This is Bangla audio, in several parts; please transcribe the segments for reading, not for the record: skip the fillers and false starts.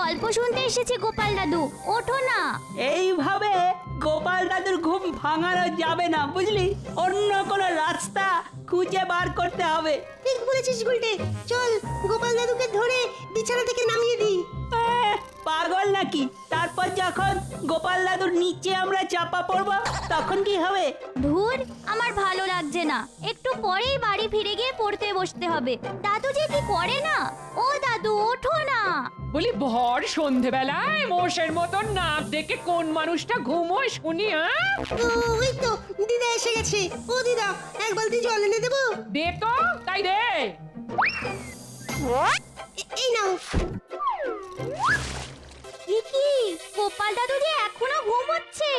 গল্প শুনতে এসেছি গোপাল দাদু, ওঠো না। এইভাবে গোপাল দাদুর ঘুম ভাঙানো যাবে না, বুঝলি? অন্য কোনো রাস্তা খুঁজে বার করতে হবে। ঠিক বলেছিস গুলটে, চল গোপাল দাদুকে ধরে বিছানা থেকে নামিয়ে দিই। পাগল নাকি? তারপর যখন গোপাল দাদুর নিচে আমরা চাপা পড়বো তখন কি হবে? ধুর, আমার ভালো লাগছে না। একটু পরেই বাড়ি ফিরে গিয়ে পড়তে বসতে হবে। দাদু যে কি করে না। ও দাদু, ওঠো না। বলি ভর সন্ধেবেলায় মোষের মতন নাক ডেকে কোন মানুষটা ঘুমোয় শুনি? ওই তো দিদা এসে গেছে। ও দিদা, এক বালতি জল এনে দেবো? দে তো, তাই দে। এই নাও। এ কি, গোপাল দাদু যে এখনো ঘুমোচ্ছে।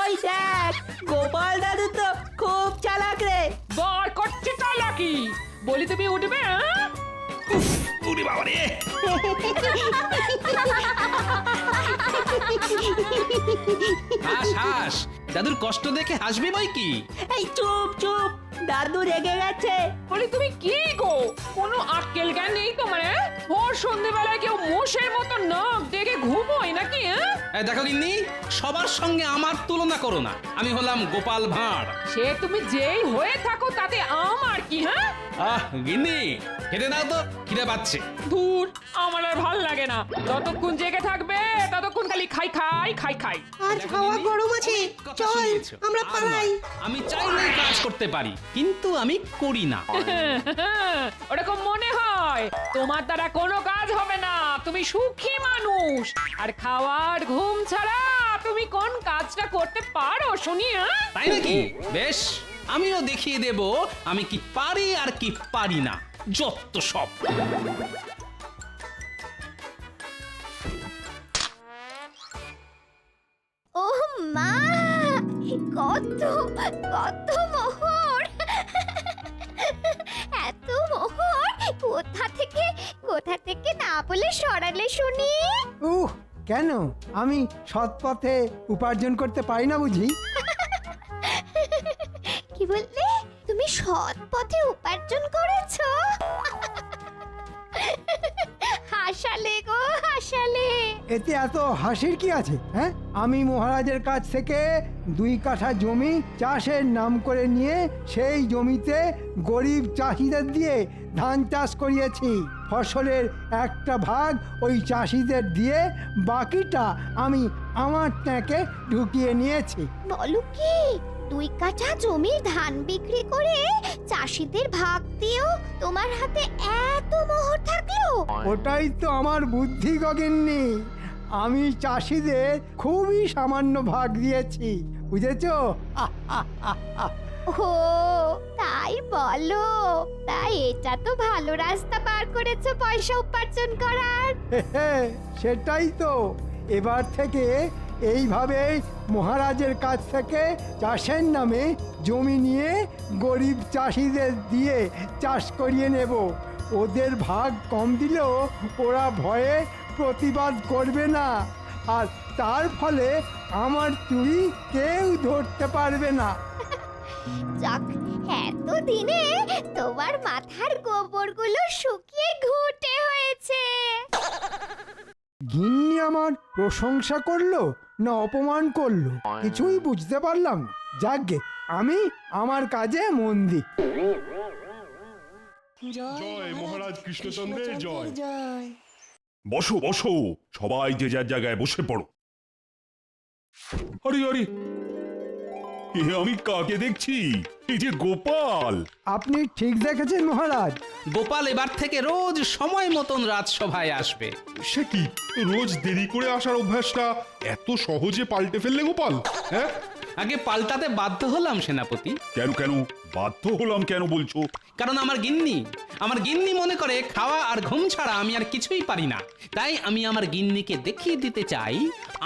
ওই দেখ, গোপাল দাদু তো খুব চালাক রে। বার করছে চালাকি। বলি তুমি উঠবে? ওরে বাবা রে! হাস হাস, দাদুর কষ্ট দেখে হাসবি বই কি? এই চুপ চুপ, দাদু রেগে গেছে। বলি তুমি কি গো, কোনো আক্কেল জ্ঞান নেই তোমার? ভোর সন্ধেবেলায় কেউ মোষের মতো নাক ডেকে ঘুমোয় নাকি? দেখো গিন্নি, সবার সঙ্গে আমার তুলনা করো না। আমি হলাম গোপাল ভাঁড়। সে তুমি যেই হয়ে থাকো তাতে আমার কি? গিন্নি, খেতে দাও তো, খিদে পাচ্ছে। ধুর, আমার আর ভাল লাগে না। যতক্ষণ জেগে থাকবে ততক্ষণ খালি খাই খাই খাই খাই। আজ হাওয়া গরম আছে, কথা চল শুনিয়েছো। আমরা আর পালাই। নয়, আমি চাইলেই কাজ করতে পারি, কিন্তু আমি করি না। ওরকম মনে হয়। তোমার দ্বারা কোনো কাজ হবে না। তুমি সুখী মানুষ। আর খাওয়ার ঘুম ছাড়া তুমি কোন কাজটা করতে পারো শুনি? তাই নাকি? বেশ, আমিও দেখিয়ে দেব আমি কি পারি আর কি পারি না। যত সব। ও মা, কত কত মোহর। এত মোহর কোথা থেকে না বলে সরালে শুনি? কেন আমি সৎ পথে উপার্জন করতে পারি না বুঝি? কি বললে? তুমি সৎ পথে উপার্জন করেছো? হাসালে গো, হাসালে। এতে এত হাসির কি আছে? হ্যাঁ, আমি মহারাজের কাছ থেকে 2 কাঠা জমি চাষের নাম করে নিয়ে সেই জমিতে গরিব চাষিদের দিয়ে ধান চাষ করিয়েছি। ফসলের একটা ভাগ ওই চাষিদের দিয়ে বাকিটা আমি আমার ট্যাঁকে ঢুকিয়ে নিয়েছি। বলো কি, 2 কাঠা জমির ধান বিক্রি করে চাষিদের ভাগ দিয়েও তোমার হাতে এত মোহর থাকলো? ওটাই তো আমার বুদ্ধি গগিন্নি। আমি চাষিদের খুবই সামান্য ভাগ দিয়েছি, বুঝেছো? ও তাই বলো? তাই এটা তো ভালো রাস্তা বার করেছো পয়সা উপার্জন করার। সেটাই তো। এবার থেকে এইভাবে মহারাজের কাছ থেকে চাষের নামে জমি নিয়ে গরিব চাষিদের দিয়ে চাষ করিয়ে নেব। ওদের ভাগ কম দিলেও ওরা ভয়ে প্রতিবাদ করবে না, আর তার ফলে আমার চুরি কেউ ধরতে পারবে না। যাক, এতদিনে তোমার মাথার গোবরগুলো শুকিয়ে ঘুটে হয়েছে। গিন্নি আমার প্রশংসা করলো না অপমান করলো কিছুই বুঝতে পারলাম না। যাকগে, আমি আমার কাজে মন দিই। জয় মহারাজ কৃষ্ণচন্দ্রের জয়। জয়। বসো বসো, সবাই যে যার জায়গায় বসে পড়ো। আরে আরে, এ আমি কাকে দেখছি? এই যে গোপাল। আপনি ঠিক দেখেছেন মহারাজ। গোপাল এবার থেকে রোজ সময় মতন রাজসভায় আসবে। সে কি, রোজ দেরি করে আসার অভ্যাসটা এত সহজে পাল্টে ফেললে গোপাল? হ্যাঁ, আগে পাল্টাতে বাধ্য হলাম সেনাপতি। কেন কেন বাধ্য হলাম কেন বলছো? কারণ আমার গিন্নি মনে করে খাওয়া আর ঘুম ছাড়া আমি আর কিছুই পারি না। তাই আমি আমার গিন্নিকে দেখিয়ে দিতে চাই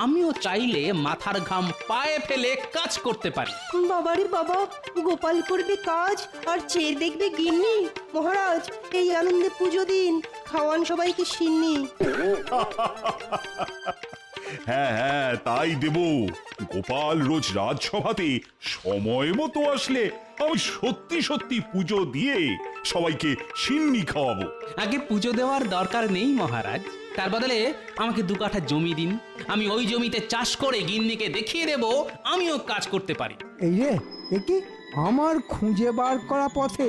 আমিও চাইলে মাথার ঘাম পায়ে ফেলে কাজ করতে পারি। বাবারে বাবা, গোপাল করবে কাজ আর চেয়ে দেখবে গিন্নি। মহারাজ, এই আনন্দে পুজো দিন, খাওয়ান সবাইকে সিন্নি। হ্যাঁ হ্যাঁ তাই দেব। গোপাল রোজ রাজসভাতে সময় মতো আসলে আমি সত্যি সত্যি পুজো দিয়ে সবাইকে সিন্নি খাওয়াবো। আগে পুজো দেওয়ার দরকার নেই মহারাজ, তার বদলে আমাকে 2 কাঠা জমি দিন। আমি ওই জমিতে চাষ করে গিন্নিকে দেখিয়ে দেব আমিও কাজ করতে পারি। এই রে, এ কি আমার খুঁজে বার করা পথে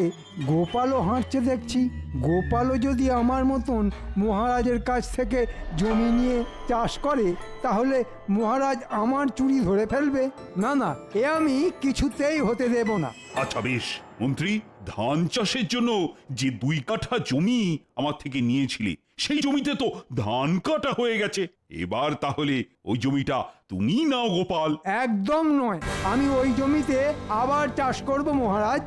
গোপালও হাঁটছে দেখছি। গোপালও যদি আমার মতন মহারাজের কাছ থেকে জমি নিয়ে চাষ করে তাহলে মহারাজ আমার চুরি ধরে ফেলবে। না না, এ আমি কিছুতেই হতে দেব না। আচ্ছা বেশ মন্ত্রী, ধান চাষের জন্য যে 2 কাঠা জমি আমার থেকে নিয়েছিলে সেই জমিতে তো ধান কাটা হয়ে গেছে। এবার তাহলে ওই জমিটা তুমি নাও গোপাল। একদম নয়, আমি ওই জমিতে আবার চাষ করব মহারাজ।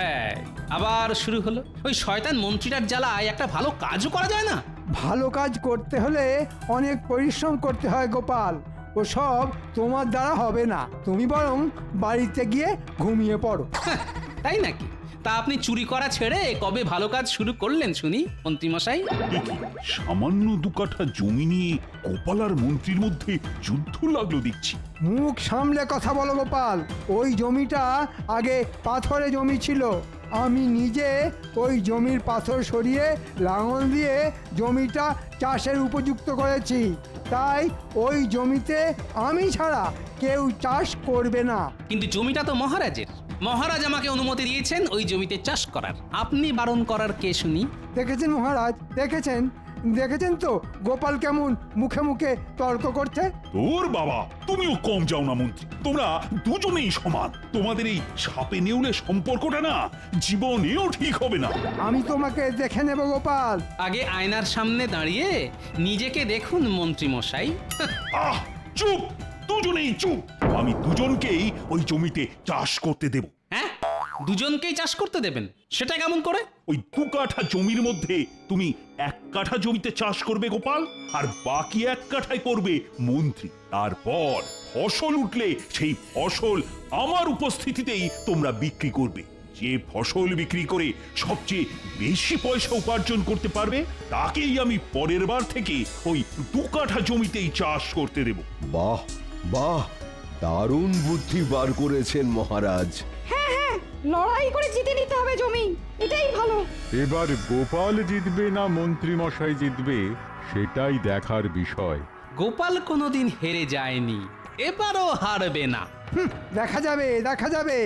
এই, আবার শুরু হলো। ওই শয়তান মন্ত্রীটার জ্বালায় একটা ভালো কাজও করা যায় না। ভালো কাজ করতে হলে অনেক পরিশ্রম করতে হয় গোপাল, ও সব তোমার দ্বারা হবে না। তুমি বরং বাড়িতে গিয়ে ঘুমিয়ে পড়ো। তাই নাকি? তা আপনি চুরি করা ছেড়ে কবে ভালো কাজ শুরু করলেন শুনি মন্ত্রীমশাই? সামান্য 2 কাঠা জমি নিয়ে গোপাল আর মন্ত্রীর মধ্যে যুদ্ধ লাগলো দেখছি। মুখ সামলে কথা বলো গোপাল। ওই জমিটা আগে পাথরে জমি ছিল। আমি নিজে ওই জমির পাথর সরিয়ে লাঙল দিয়ে জমিটা চাষের উপযুক্ত করেছি। তাই ওই জমিতে আমি ছাড়া কেউ চাষ করবে না। কিন্তু জমিটা তো মহারাজের। মহারাজ আমাকে অনুমতি দিয়েছেন ওই জমিতে চাষ করার। আপনি বারণ করার কে শুনি? দেখেছেন মহারাজ, দেখেছেন তো গোপাল কেমন মুখে মুখে তর্ক করছে। তোর বাবা, তুমিও কম যাও না মন্ত্রী। তোমরা দুজনেই সমান। তোমাদের এই সাপে নেউলে সম্পর্কটা না জীবনেও ঠিক হবে না। আমি তোমাকে দেখে নেব গোপাল। আগে আয়নার সামনে দাঁড়িয়ে নিজেকে দেখুন মন্ত্রী মশাই। আহ, চুপ, দুজনেই চুপ। আমি দুজনকেই ওই জমিতে চাষ করতে দেব। হ্যাঁ, দুজনকেই চাষ করতে দেবেন? সেটা কেমন করে? ওই 2 কাঠা জমির মধ্যে তুমি 1 কাঠা জমিতে চাষ করবে গোপাল, আর বাকি 1 কাঠায় করবে মন্ত্রী। তারপর ফসল উঠলে সেই ফসল আমার উপস্থিতিতেই তোমরা বিক্রি করবে। যে ফসল বিক্রি করে সবচেয়ে বেশি পয়সা উপার্জন করতে পারবে তাকেই আমি পরের বার থেকে ওই 2 কাঠা জমিতেই চাষ করতে দেব। বাহ বাহ, দারুণ বুদ্ধি বার করেছেন মহারাজ। লড়াই করে জিতে নিতে হবে জমি, এটাই ভালো। এবার গোপাল জিতবে না মন্ত্রী মশাই জিতবে সেটাই দেখার বিষয়। গোপাল কোনোদিন হেরে যায়নি, এবারও হারবে না। দেখা যাবে।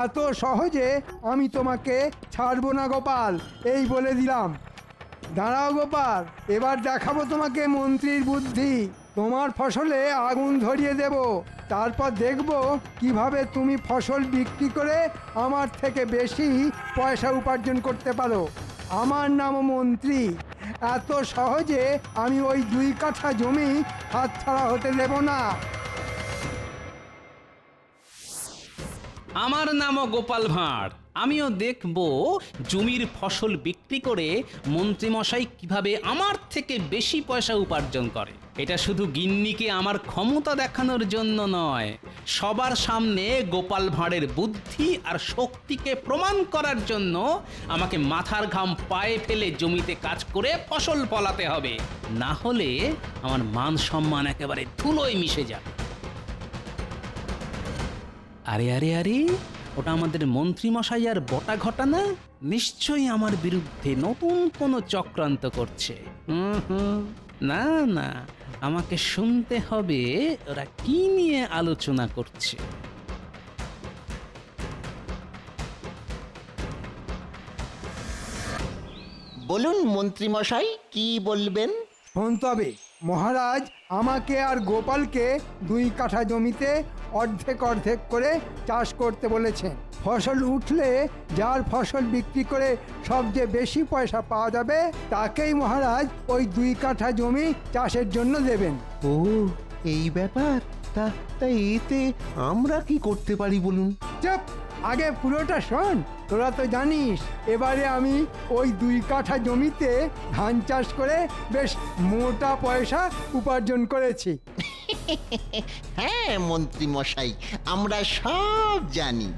এত সহজে আমি তোমাকে ছাড়বো না গোপাল, এই বলে দিলাম। দাঁড়াও গোপাল, এবার দেখাবো তোমাকে মন্ত্রীর বুদ্ধি। তোমার ফসলে আগুন ধরিয়ে দেব, তারপর দেখব কিভাবে তুমি ফসল বিক্রি করে আমার থেকে বেশি পয়সা উপার্জন করতে পারো। আমার নাম মন্ত্রী। এত সহজে আমি ওই 2 কাঠা জমি হাতছাড়া হতে দেব না। আমার নামও গোপাল ভাঁড়। আমিও দেখব জমির ফসল বিক্রি করে মন্ত্রীমশাই কিভাবে আমার থেকে বেশি পয়সা উপার্জন করে। এটা শুধু গিন্নিকে আমার ক্ষমতা দেখানোর জন্য নয়, সবার সামনে গোপাল ভাঁড়ের বুদ্ধি আর শক্তিকে প্রমাণ করার জন্য আমাকে মাথার ঘাম পায়ে ফেলে জমিতে কাজ করে ফসল ফলাতে হবে। না হলে আমার মান সম্মান একেবারে ধুলোয় মিশে যাবে। আরে, ওটা আমাদের মন্ত্রী মশাই আর বটা ঘটানা। নিশ্চয়ই আমার বিরুদ্ধে নতুন কোনো চক্রান্ত করছে। না, আমাকে শুনতে হবে ওরা কি নিয়ে আলোচনা করছে। বলুন মন্ত্রী মশাই, কি বলবেন? শোন তবে, মহারাজ আমাকে আর গোপালকে 2 কাঠা জমিতে অর্ধেক করে চাষ করতে বলেছেন। ফসল উঠলে যার ফসল বিক্রি করে সবচেয়ে বেশি পয়সা পাওয়া যাবে তাকেই মহারাজ ওই 2 কাঠা জমি চাষের জন্য দেবেন। ও, এই ব্যাপার। তা এতে আমরা কি করতে পারি বলুন? চুপ, আগে পুরোটা শোন। তোরা তো জানিস এবারে আমি ওই 2 কাঠা জমিতে ধান চাষ করে বেশ মোটা পয়সা উপার্জন করেছি। হ্যাঁ মন্ত্রী মশাই, আমরা সব জানি।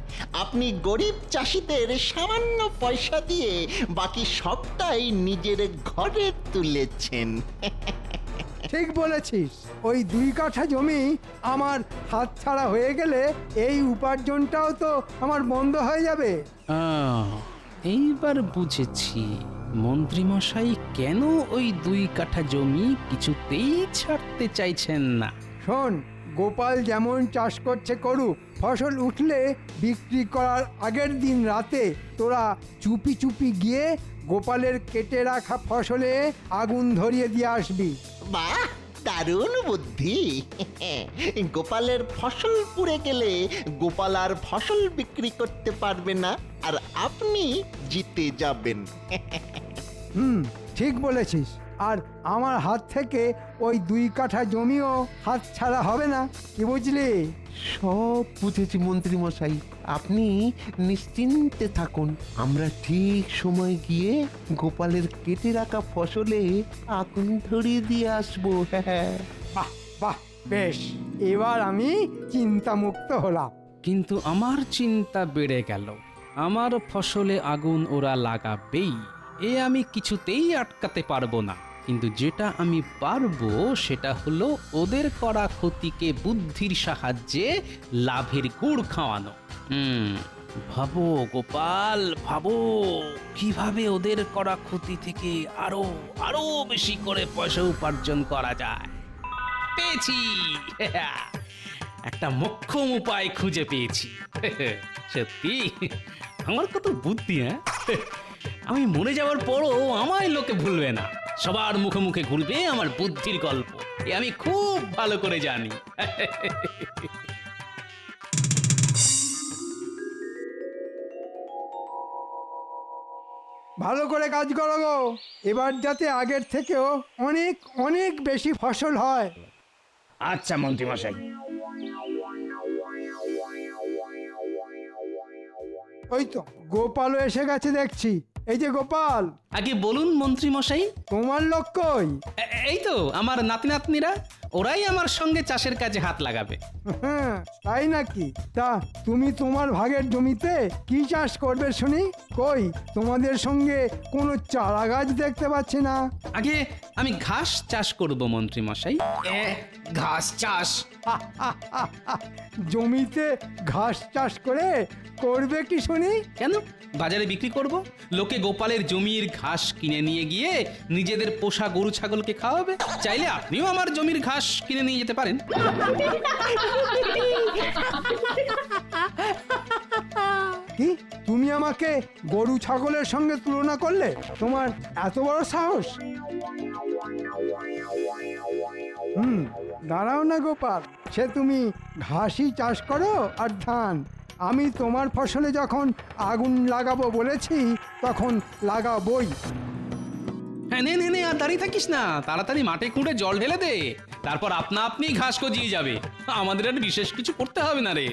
আপনি গরিব চাষিদের সামান্য পয়সা দিয়ে বাকি সবটাই নিজের ঘরে তুলেছেন। ঠিক বলেছিস, ওই 2 কাঠা জমি আমার হাতছাড়া হয়ে গেলে এই উপার্জনটাও তো আমার বন্ধ হয়ে যাবে। এইবার বুঝেছি মন্ত্রী মশাই কেন ওই 2 কাঠা জমি কিছুতেই ছাড়তে চাইছেন না। শোন, গোপাল যেমন চাষ করছে করুক, ফসল উঠলে বিক্রি করার আগের দিন রাতে তোরা চুপি চুপি গিয়ে গোপালের কেটে রাখা ফসলে আগুন ধরিয়ে দিয়ে আসবি। বাহ, দারুণ বুদ্ধি। গোপালের ফসল পুড়ে গেলে গোপাল আর ফসল বিক্রি করতে পারবে না, আর আপনি জিতে যাবেন। ঠিক বলেছিস। আর আমার হাত থেকে ওই 2 কাঠা জমিও হাত ছাড়া হবে না, কি বুঝলি? সব বুঝেছি মন্ত্রী মশাই, আপনি নিশ্চিন্তে থাকুন। আমরা ঠিক সময় গিয়ে গোপালের কেটে রাখা ফসলে আগুন ধরিয়ে দিয়ে আসবো। হ্যাঁ, বাহ বাহ, বেশ, এবার আমি চিন্তামুক্ত হলাম। কিন্তু আমার চিন্তা বেড়ে গেল। আমার ফসলে আগুন ওরা লাগাবেই, এ আমি কিছুতেই আটকাতে পারবো না। কিন্তু যেটা আমি পারবো সেটা হলো ওদের করা ক্ষতিকে বুদ্ধির সাহায্যে লাভের গুড় খাওয়ানো। ভাবো গোপাল, ভাবো কিভাবে ওদের করা ক্ষতি থেকে আরো আরো বেশি করে পয়সা উপার্জন করা যায়। পেয়েছি, একটা মোক্ষম উপায় খুঁজে পেয়েছি। সত্যি আমার কত বুদ্ধি! আমি মরে যাওয়ার পরও আমায় লোকে ভুলবে না, সবার মুখে মুখে ঘুরবে আমার বুদ্ধির গল্প। এ আমি খুব ভালো করে জানি। ভালো করে কাজ করো গো, এবার যাতে আগের থেকেও অনেক অনেক বেশি ফসল হয়। আচ্ছা মন্ত্রী মশাই। ওই তো গোপালও এসে গেছে দেখছি। এই যে গোপাল। আগে বলুন মন্ত্রী মশাই। তোমার লোক কই? এই তো আমার নাতি নাতনিরা, ওরাই আমার সঙ্গে চাষের কাজে হাত লাগাবে। হ্যাঁ, তাই নাকি? তা তুমি তোমার ভাগের জমিতে কি চাষ করবে শুনি? কই তোমাদের সঙ্গে কোনো চারা গাছ দেখতে পাচ্ছি না। আগে আমি ঘাস চাষ করব মন্ত্রী মশাই। ঘাস চাষ? জমিতে ঘাস চাষ করে করবে কি শুনি? কেন, বাজারে বিক্রি করব। লোকে গোপালের জমির ঘাস কিনে নিয়ে গিয়ে নিজেদের পোষা গরু ছাগলকে খাওয়াবে। চাইলে আপনিও আমার জমির ঘাস কিনে নিয়ে যেতে পারেন। কি তুমি আমাকে গরু ছাগলের সঙ্গে তুলনা করলে? তোমার এত বড় সাহস? দাঁড়াও না গোপাল, সে তুমি ঘাসই চাষ করো আর ধান। আমি তোমার ফসলে যখন আগুন লাগাবো বলেছি তখন লাগাবই। হ্যাঁ, নে নে নে, আর দাঁড়িয়ে থাকিস না, তাড়াতাড়ি মাঠে খুঁড়ে জল ঢেলে দে, তারপর আপনা আপনি ঘাস গজিয়ে যাবে। আমাদের আর বিশেষ কিছু করতে হবে না রে।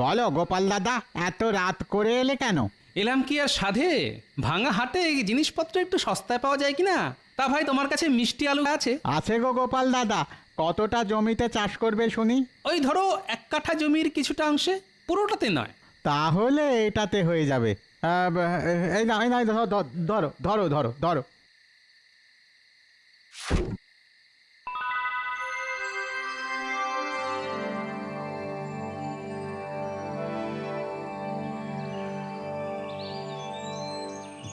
বলো গোপাল দাদা, এত রাত করে এলে কেন? এলাম কি আর সাধে, ভাঙা হাটে জিনিসপত্র একটু সস্তায় পাওয়া যায় কিনা। তা ভাই, তোমার কাছে মিষ্টি আলু আছে? আছে গো গোপাল দাদা। কতটা জমিতে চাষ করবে শুনি? ওই ধরো 1 কাঠা জমির কিছুটা অংশে, পুরোটাতে নয়। তাহলে এটাতে হয়ে যাবে। এই না, ধরো ধরো ধরো ধরো ধরো।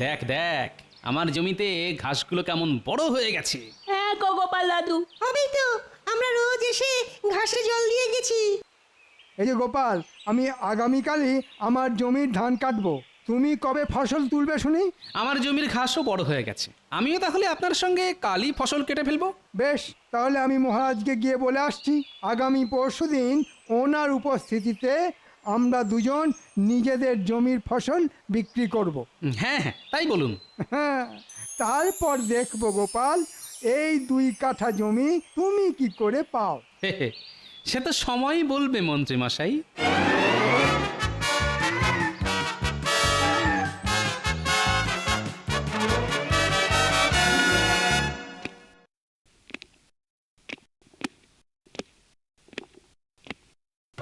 দেখ দেখ, আমার জমিতে ঘাসগুলো কেমন বড় হয়ে গেছে। হ্যাঁ গো গোপাল দাদু। আমি তো, আমরা রোজ এসে ঘাসে জল দিয়ে গেছি। এই যে গোপাল, আমি আগামীকালই আমার জমির ধান কাটবো। তুমি কবে ফসল তুলবে শুনি? আমার জমির ঘাসও বড় হয়ে গেছে, আমিও তাহলে আপনার সঙ্গে কালই ফসল কেটে ফেলবো। বেশ, তাহলে আমি মহারাজকে গিয়ে বলে আসছি আগামী পরশুদিন ওনার উপস্থিতিতে আমরা দুজন নিজেদের জমির ফসল বিক্রি করব। হ্যাঁ হ্যাঁ, তাই বলুন। হ্যাঁ, তারপর দেখব গোপাল এই 2 কাঠা জমি তুমি কি করে পাও। সে তো সময়ই বলবে মন্ত্রী মশাই।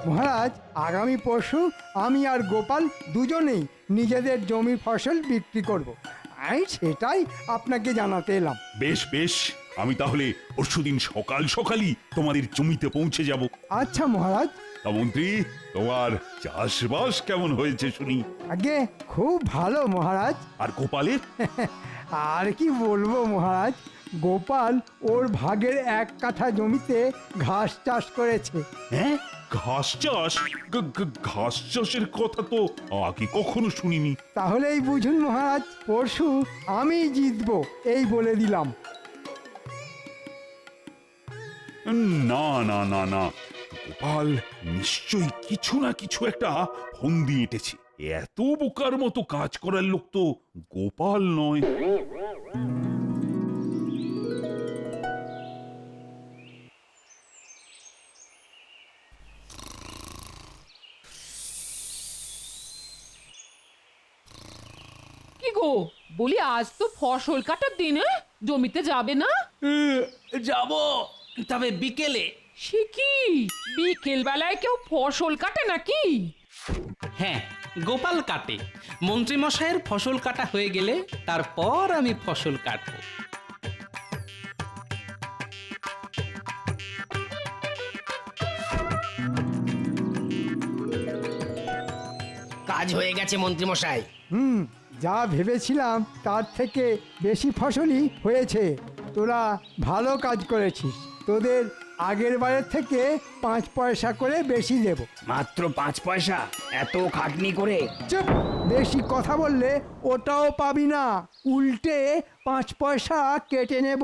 মহারাজ আগামী পরশু আমি আর গোপাল দুজনেই নিজেদের জমির ফসল বিক্রি করব। আমি সেটাই আপনাকে জানাতে এলাম। বেশ বেশ, আমি তাহলে পরশুদিন সকাল সকালই তোমাদের জমিতে পৌঁছে যাব। আচ্ছা মহারাজ। তা মন্ত্রী, তোমার চাষবাস কেমন হয়েছে শুনি? আগে খুব ভালো মহারাজ। আর গোপালের? আর কি বলবো মহারাজ, গোপাল ওর ভাগের 1 কাঠা জমিতে ঘাস চাষ করেছে। হ্যাঁ, ঘাস চাষ? ঘাস চাষের কথা তো আগে কখনো শুনিনি। তাহলেই বুঝুন মহারাজ, পরশু আমি জিতবো এই বলে দিলাম। না না না না, গোপাল নিশ্চয়ই কিছু না কিছু একটা ফন্দি এঁটেছে। এত বোকার মতো কাজ করার লোক তো গোপাল নয়। কি গো, বলি আজ তো ফসল কাটার দিন, জমিতে যাবে না? যাব, তবে বিকেলে। সে কি, বিকেল বেলায় কেউ ফসল কাটে নাকি? হ্যাঁ, গোপাল কাটে। মন্ত্রী মশাইয়ের ফসল কাটা হয়ে গেলে তারপর আমি ফসল কাটবো। কাজ হয়ে গেছে মন্ত্রী মশাই। যা ভেবেছিলাম তার থেকে বেশি ফসলই হয়েছে। তোরা ভালো কাজ করেছিস। তোদের আগের বারের থেকে 5 পয়সা করে বেশি দেব। মাত্র 5 পয়সা? এত খাটনি করে? চুপ, বেশি কথা বললে ওটাও পাবি না, উল্টে 5 পয়সা কেটে নেব।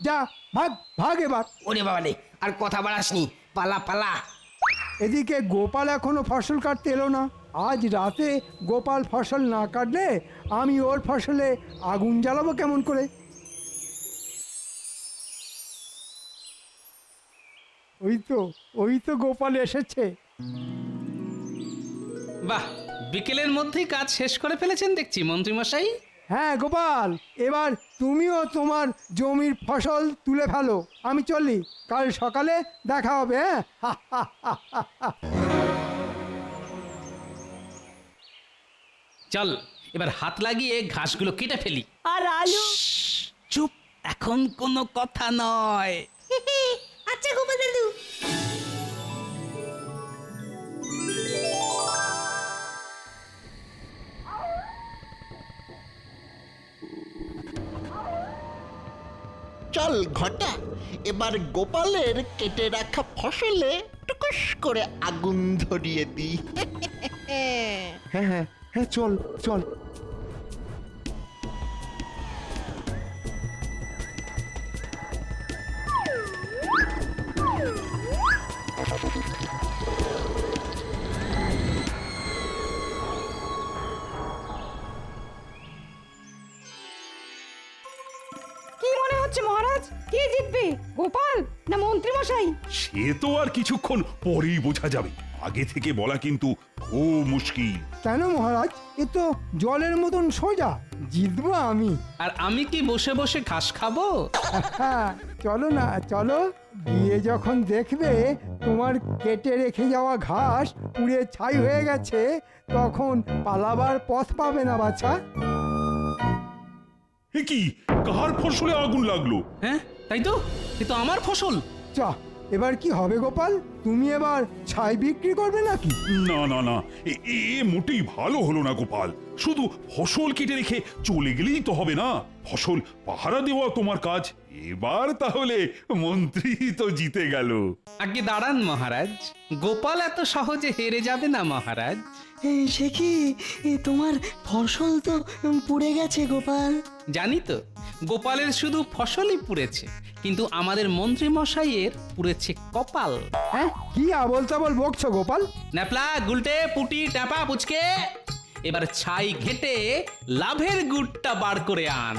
যা, ভাগ ভাগ এবার। ওরে বাবারে, আর কথা বাড়াসনি, পালা পালা। এদিকে গোপাল এখনো ফসল কাটতে এলো না। আজ রাতে গোপাল ফসল না কাটলে আমি ওর ফসলে আগুন জ্বালাবো কেমন করে? ওই তো গোপাল এসেছে। বাহ, বিকেলের মধ্যেই কাজ শেষ করে ফেলেছেন দেখছি মন্ত্রী মশাই। হ্যাঁ গোপাল, এবার তুমিও তোমার জমির ফসল তুলে ফেলো। আমি চলি, কাল সকালে দেখা হবে। হ্যাঁ, চল, এবার হাত লাগিয়ে ঘাসগুলো কেটে ফেলি। আর আলু? চুপ, এখন কোনো কথা নয়। আচ্ছা গোপাল দাদু। চল ঘটা, এবার গোপালের কেটে রাখা ফসলে টুকুস করে আগুন ধরিয়ে দিই। হ্যাঁ হ্যাঁ হ্যাঁ, চল চল। কি মনে হচ্ছে মহারাজ, কে জিতবে, গোপাল না মন্ত্রী মশাই? সে তো আর কিছুক্ষণ পরেই বোঝা যাবে। আগে থেকে বলা কিন্তু খুব মুশকিল। কেন মহারাজ, এ তো জলের মতন সোজা। জিতবো আমি। আর আমি কি বসে বসে ঘাস খাবো? হ্যাঁ, চলো না, চলো। গিয়ে যখন দেখবে তোমার কেটে রেখে যাওয়া ঘাস পুড়ে ছাই হয়ে গেছে, তখন পালাবার পথ পাবে না বাছা। এ কি, কার ফসলে আগুন লাগলো? হ্যাঁ, তাই তো, এ তো আমার ফসল। চ, এবার কি হবে গোপাল? তুমি এবার ছাই বিক্রি করবে নাকি? না না না, এ মোটেই ভালো হলো না গোপাল। শুধু ফসল কেটে রেখে চলে গেলেই তো হবে না, ফসল পাহারা দেওয়া তোমার কাজ। এবার তাহলে মন্ত্রী তো জিতে গেল। আগে দাঁড়ান মহারাজ, গোপাল এত সহজে হেরে যাবে না মহারাজ। সে কি, তোমার ফসল তো পুড়ে গেছে গোপাল। জানি তো, গোপালের শুধু ফসলই পুড়েছে, কিন্তু আমাদের মন্ত্রী মশাইয়ের পুড়েছে কপাল। হ্যাঁ, কি আবল তাবল বকছো গোপাল? ন্যাপলা, গুলটে, পুটি, টাপা, পুচকে, এবার ছাই ঘেটে লাভের গুড়টা বার করে আন।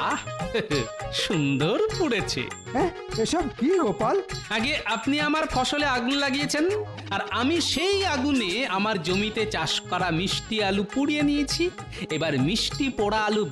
আহ, সুন্দর পুড়েছে। হ্যাঁ এসব কি গোপাল? আগে আপনি আমার ফসলে আগুন লাগিয়েছেন, আর আমি সেই আগুনে আমার জমিতে চাষ করা মিষ্টি আলু পুড়িয়ে নিয়েছি। এবার মিষ্টি পোড়া আলু